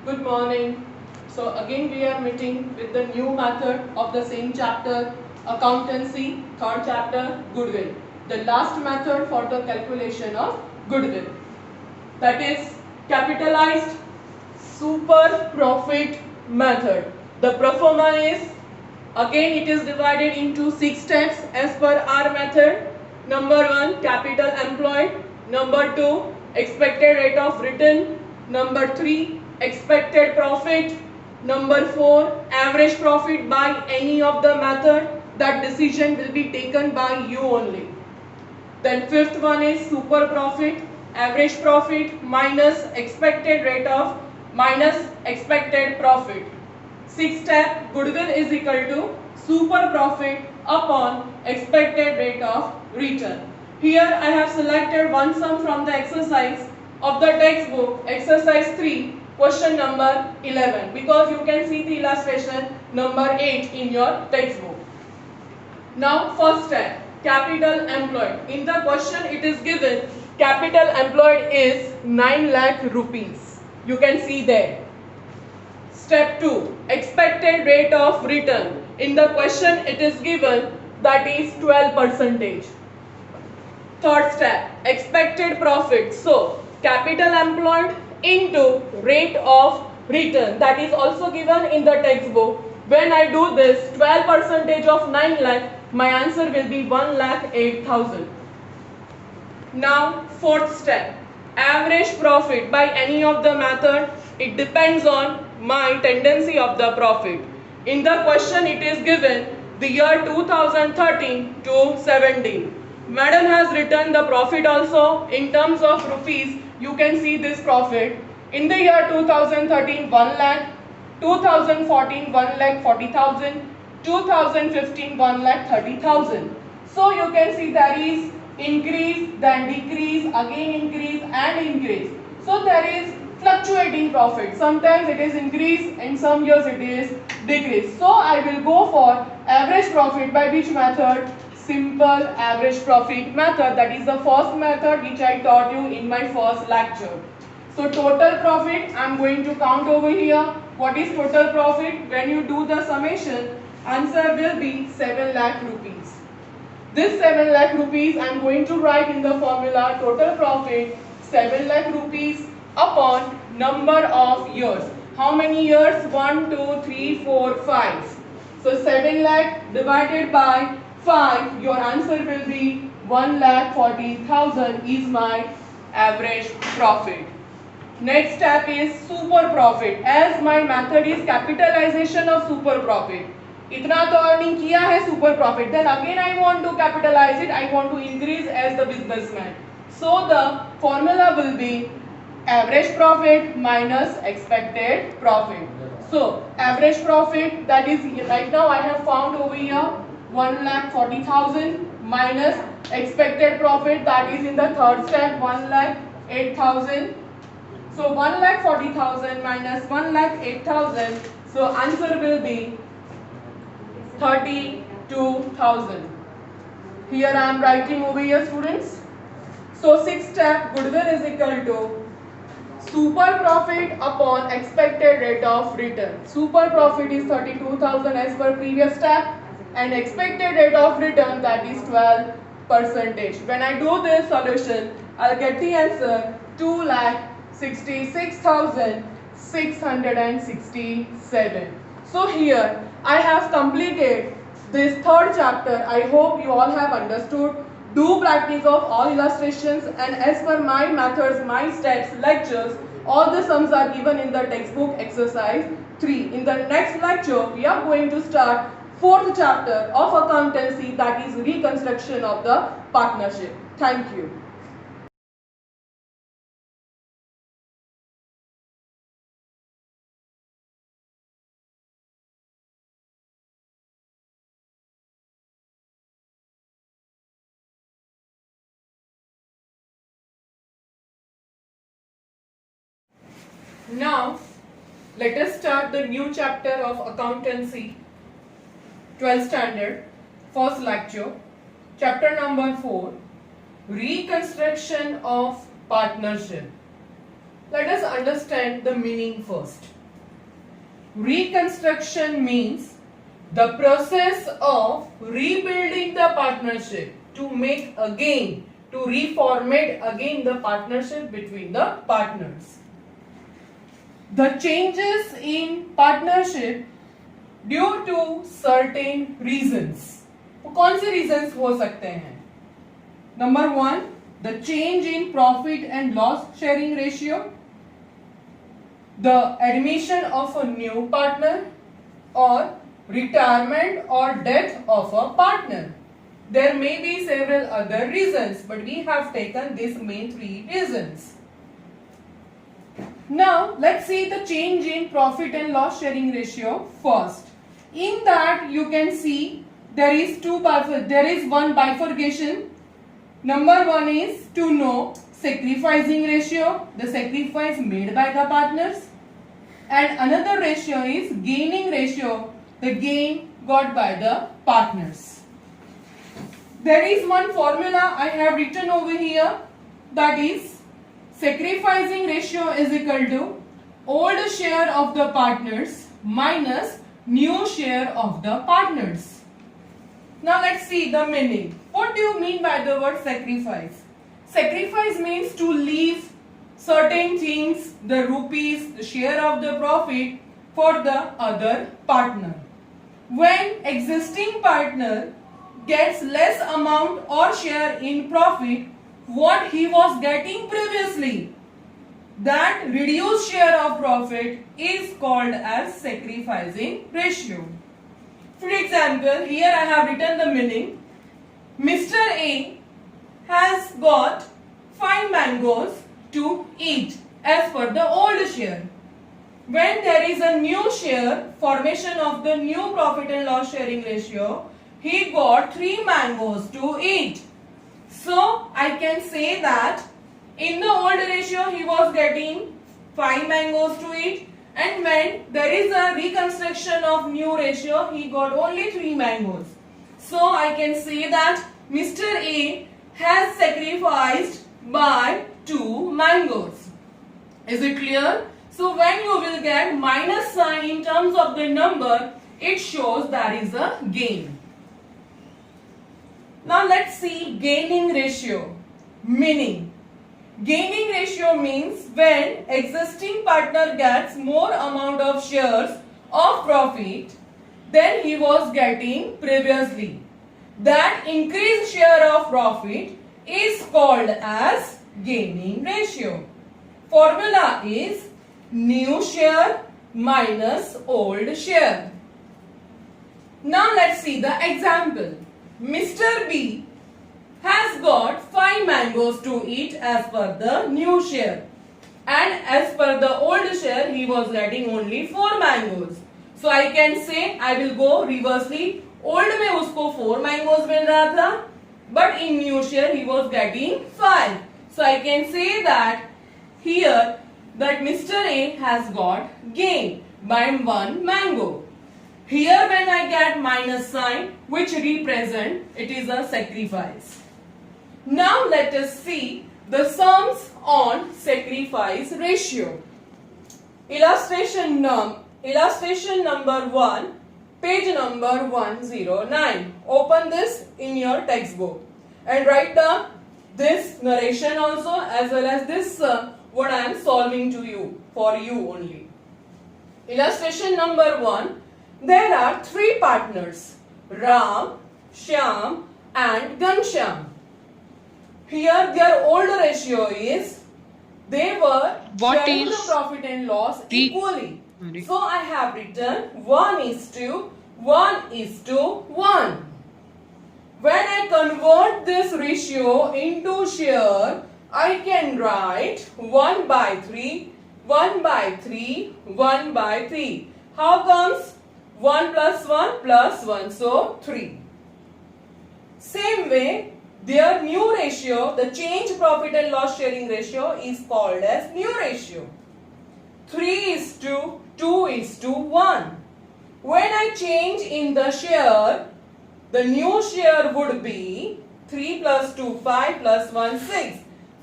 Good morning. So again we are meeting with the new method of the same chapter, accountancy, third chapter, goodwill. The last method for the calculation of goodwill. That is capitalized super profit method. The pro forma is, again it is divided into 6 steps as per our method. Number 1, capital employed. Number 2, expected rate of return. Number 3, expected profit. Number 4, average profit by any of the method. That decision will be taken by you only. Then fifth one is super profit, average profit minus expected rate of minus expected profit. Sixth step, goodwill is equal to super profit upon expected rate of return. Here I have selected one sum from the exercise of the textbook, exercise 3, question number 11, because you can see the illustration number 8 in your textbook. Now first step, capital employed. In the question it is given capital employed is 9 lakh rupees. You can see there. Step 2, expected rate of return. In the question it is given that is 12%. Third step, expected profit. So capital employed into rate of return, that is also given in the textbook. When I do this 12% of 9 lakh, my answer will be 1,08,000. Now fourth step, average profit by any of the method. It depends on my tendency of the profit. In the question it is given the year 2013 to 17. Madam has written the profit also in terms of rupees. You can see this profit. In the year 2013 1 lakh, 2014 1,40,000, 2015 1,30,000. So you can see there is increase, then decrease, again increase and increase. So there is fluctuating profit. Sometimes it is increase, in some years it is decrease. So I will go for average profit by which method? Simple average profit method. That is the first method which I taught you in my first lecture. So total profit I am going to count over here. What is total profit? When you do the summation, answer will be 7 lakh rupees. This 7 lakh rupees I am going to write in the formula total profit 7 lakh rupees upon number of years. How many years? 1, 2, 3, 4, 5. So 7 lakh divided by 5, your answer will be 1,40,000 is my average profit. Next step is super profit. As my method is capitalization of super profit. इतना तो earning किया है super profit. Then again I want to capitalize it. I want to increase as the businessman. So the formula will be average profit minus expected profit. So average profit, that is right now I have found over here 1,40,000 minus expected profit, that is in the third step 1,08,000. So 1,40,000 minus 1,08,000. So answer will be 32,000. Here I am writing over here, students. So sixth step, goodwill is equal to super profit upon expected rate of return. Super profit is 32,000 as per previous step, and expected rate of return, that is 12%. When I do this solution, I'll get the answer 2,66,667. So here I have completed this third chapter. I hope you all have understood. Do practice of all illustrations, and as per my methods, my steps, lectures, all the sums are given in the textbook exercise 3. In the next lecture, we are going to start fourth chapter of accountancy, that is reconstruction of the partnership. Thank you. Now, let us start the new chapter of accountancy, 12th standard, first lecture, chapter number 4, reconstruction of partnership. Let us understand the meaning first. Reconstruction means the process of rebuilding the partnership to make again, to reformate again the partnership between the partners. The changes in partnership due to certain reasons. कौन से reasons हो सकते हैं? Number 1, the change in profit and loss sharing ratio, the admission of a new partner, or retirement or death of a partner. There may be several other reasons, but we have taken these main 3 reasons. Now let's see the change in profit and loss sharing ratio first. In that you can see there is one bifurcation. Number 1 is to know sacrificing ratio, the sacrifice made by the partners, and another ratio is gaining ratio, the gain got by the partners. There is one formula I have written over here, that is sacrificing ratio is equal to old share of the partners minus new share of the partners. Now let's see the meaning. What do you mean by the word sacrifice? Sacrifice means to leave certain things, the rupees, the share of the profit for the other partner. When existing partner gets less amount or share in profit what he was getting previously, that reduced share of profit is called as sacrificing ratio. For example, here I have written the meaning. Mr. A has got 5 mangoes to eat as per the old share. When there is a new share, formation of the new profit and loss sharing ratio, he got 3 mangoes to eat. So I can say that in the old ratio he was getting 5 mangoes to eat, and when there is a reconstruction of new ratio he got only 3 mangoes. So I can say that Mr. A has sacrificed by 2 mangoes. Is it clear? So when you will get minus sign in terms of the number, it shows there is a gain. Now let's see gaining ratio. Meaning, gaining ratio means when existing partner gets more amount of shares of profit than he was getting previously. That increased share of profit is called as gaining ratio. Formula is new share minus old share. Now let's see the example. Mr. B has got 5 mangoes to eat as per the new share, and as per the old share he was getting only 4 mangoes. So I can say, I will go reversely. Old में उसको 4 mangoes मिल रहा था, but in new share he was getting 5. So I can say that here that Mr. A has got gain by 1 mango. Here when I get minus sign, which represent it is a sacrifice. Now let us see the sums on sacrifice ratio. Illustration number 1, page number 109. Open this in your textbook and write down this narration also as well as this what I am solving to you, for you only. Illustration number 1. There are 3 partners, Ram, Shyam and Ghanshyam. Here their old ratio is, they were sharing the profit and loss equally. So I have written 1:1:1. When I convert this ratio into share, I can write 1/3, 1/3, 1/3. How comes? 1 plus 1 plus 1, so 3. Same way, their new ratio, the change profit and loss sharing ratio is called as new ratio. 3:2:1. When I change in the share, the new share would be 3 plus 2, 5 plus 1, 6.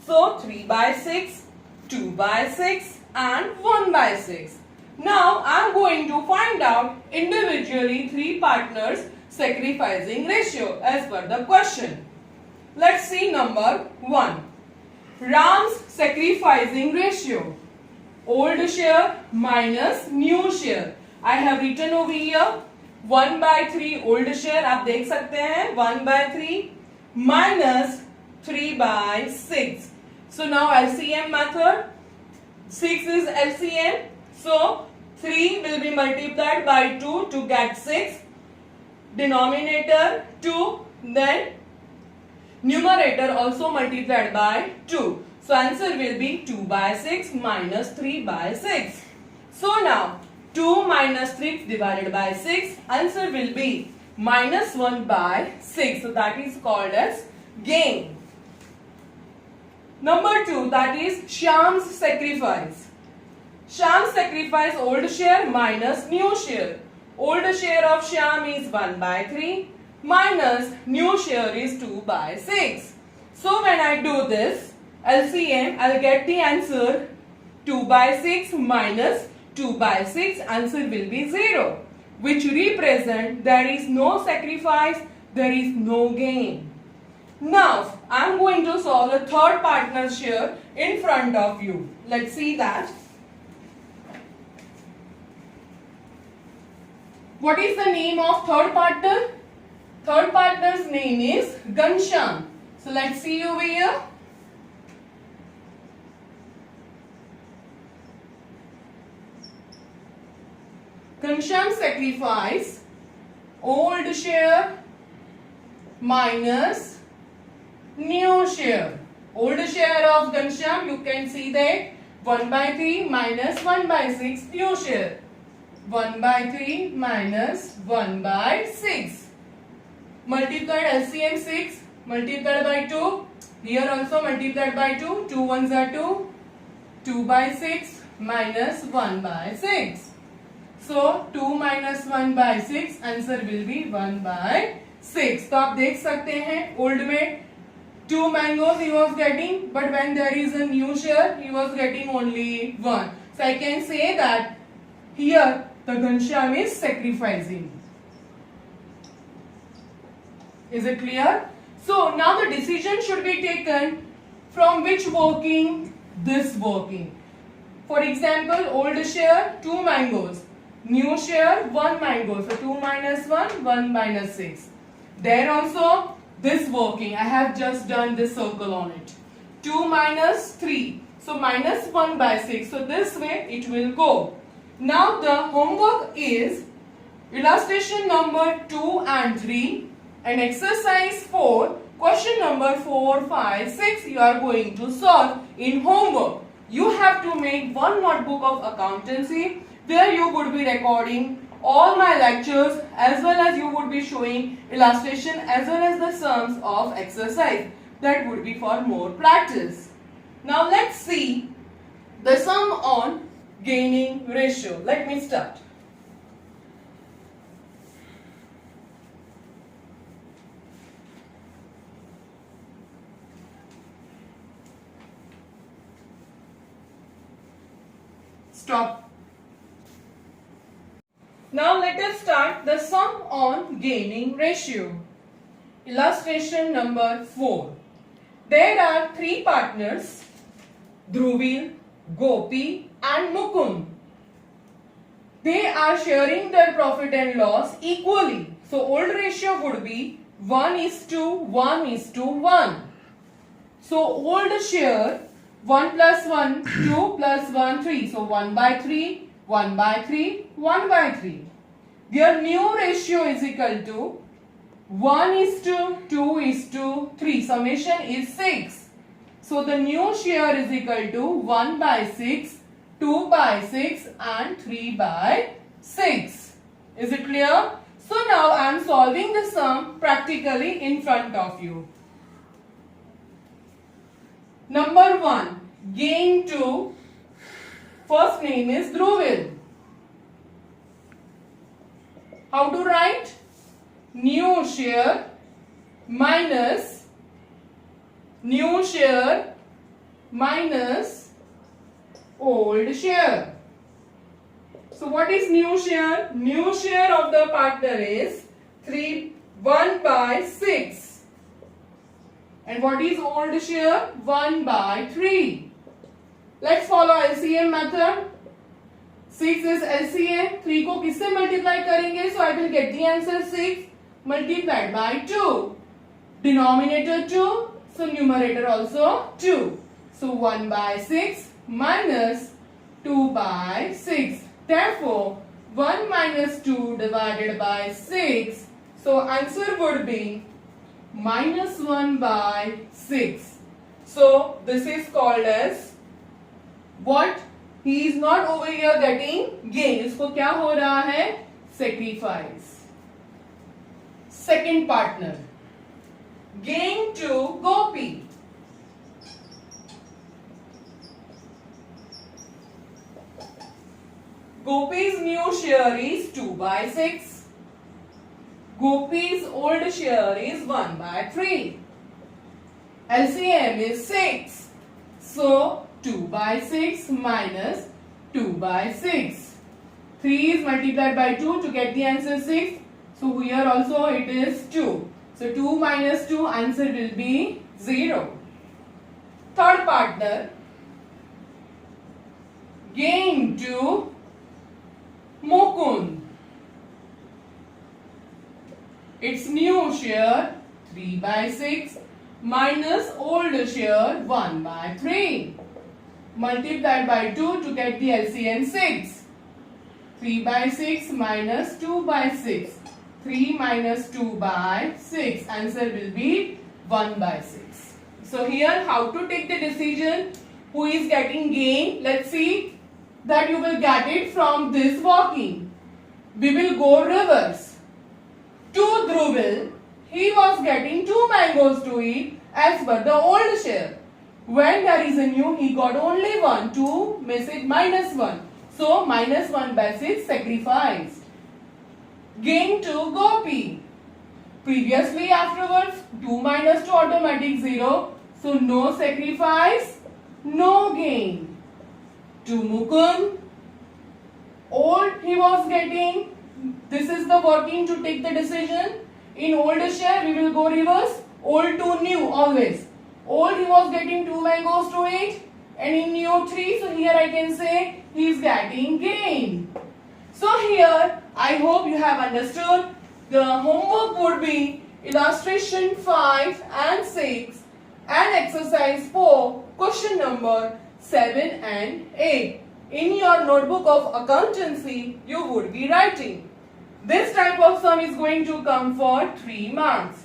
So 3/6, 2/6 and 1/6. Now I am going to find out individually three partners sacrificing ratio as per the question. Let's see number 1. Ram's sacrificing ratio. Old share minus new share. I have written over here 1/3 old share. आप देख सकते हैं 1/3 minus 3/6. So now LCM method. 6 is LCM. So 3 will be multiplied by 2 to get 6. Denominator 2, then numerator also multiplied by 2. So answer will be 2/6 minus 3/6. So now 2 minus 3 divided by 6, answer will be minus 1/6. So that is called as gain. Number 2, that is Shyam's sacrifice. Shyam sacrifice old share minus new share. Old share of Shyam is 1/3 minus new share is 2/6. So when I do this LCM, I'll get the answer 2/6 minus 2/6. Answer will be 0, which represent there is no sacrifice, there is no gain. Now I'm going to solve the third partner's share in front of you. Let's see that. What is the name of third partner? Third partner's name is Ghanshyam. So let's see over here. Ghanshyam sacrifice old share minus new share. Old share of Ghanshyam, you can see that 1/3 minus 1/6 new share. 1/3 minus 1/6. Multiplied LCM 6, multiplied by 2. Here also multiplied by 2. 2 ones are 2. 2/6 minus 1/6. So 2 minus 1/6, answer will be 1/6. तो आप देख सकते हैं old में 2 mangoes he was getting, but when there is a new share he was getting only 1. So I can say that here the Ghanshyam is sacrificing. Is it clear? So now the decision should be taken from which working? This working. For example, old share 2 mangoes, new share 1 mango. So 2 minus 1, 1 minus 6. There also this working. I have just done this circle on it. 2 minus 3. So minus 1/6. So this way it will go. Now the homework is illustration number 2 and 3 and exercise 4, question number 4, 5, 6 you are going to solve in homework. You have to make one notebook of accountancy where you would be recording all my lectures as well as you would be showing illustration as well as the sums of exercise. That would be for more practice. Now let's see the sum on gaining ratio. Let me start. Stop. Now let us start the sum on gaining ratio. Illustration number 4. There are 3 partners, Dhruvil, Gopi and Mukund. They are sharing their profit and loss equally. So old ratio would be 1:1:1. So old share 1 plus 1, 2 plus 1, 3. So 1/3, 1/3, 1/3. Their new ratio is equal to 1:2:3. Summation is 6. So the new share is equal to 1/6, 2/6 and 3/6. Is it clear? So now I am solving the sum practically in front of you. Number 1, gain 2. First name is Dhruvil. How to write? New share minus new share minus old share. So what is new share? New share of the partner is 1/6. And what is old share? 1/3. Let's follow LCM method. 6 is LCM. 3 को किससे multiply करेंगे? So I will get the answer 6 multiplied by 2. Denominator 2. So numerator also 2. So 1/6 minus 2/6. Therefore 1 minus 2 divided by 6. So answer would be -1/6. So this is called as what? He is not over here getting gain. इसको क्या हो रहा है? Sacrifice. Second partner. Gain to Gopi. Gopi's new share is 2/6. Gopi's old share is 1/3. LCM is 6. So 2/6 minus 2/6. 3 is multiplied by 2 to get the answer 6. So here also it is 2. So 2 minus 2, answer will be 0. Third partner. Gain to Mukund. Its new share 3/6 minus old share 1/3. Multiplied by 2 to get the LCM 6. 3/6 minus 2/6. 3 minus 2/6. Answer will be 1/6. So here how to take the decision? Who is getting gain? Let's see that you will get it from this working. We will go reverse. To Dhruvil, he was getting 2 mangoes to eat as per the old share. When there is a new, he got only 1. 2 makes it -1. So -1/6 sacrificed. Gain to Gopi. Previously afterwards, 2 minus 2 automatic 0. So no sacrifice, no gain. To Mukund, old he was getting. This is the working to take the decision. In old share, we will go reverse. Old to new always. Old he was getting 2 mangoes to eat. And in new 3. So here I can say he is getting gain. So here I hope you have understood. The homework would be illustration 5 and 6 and exercise 4, question number 7 and 8. In your notebook of accountancy, you would be writing. This type of sum is going to come for 3 marks.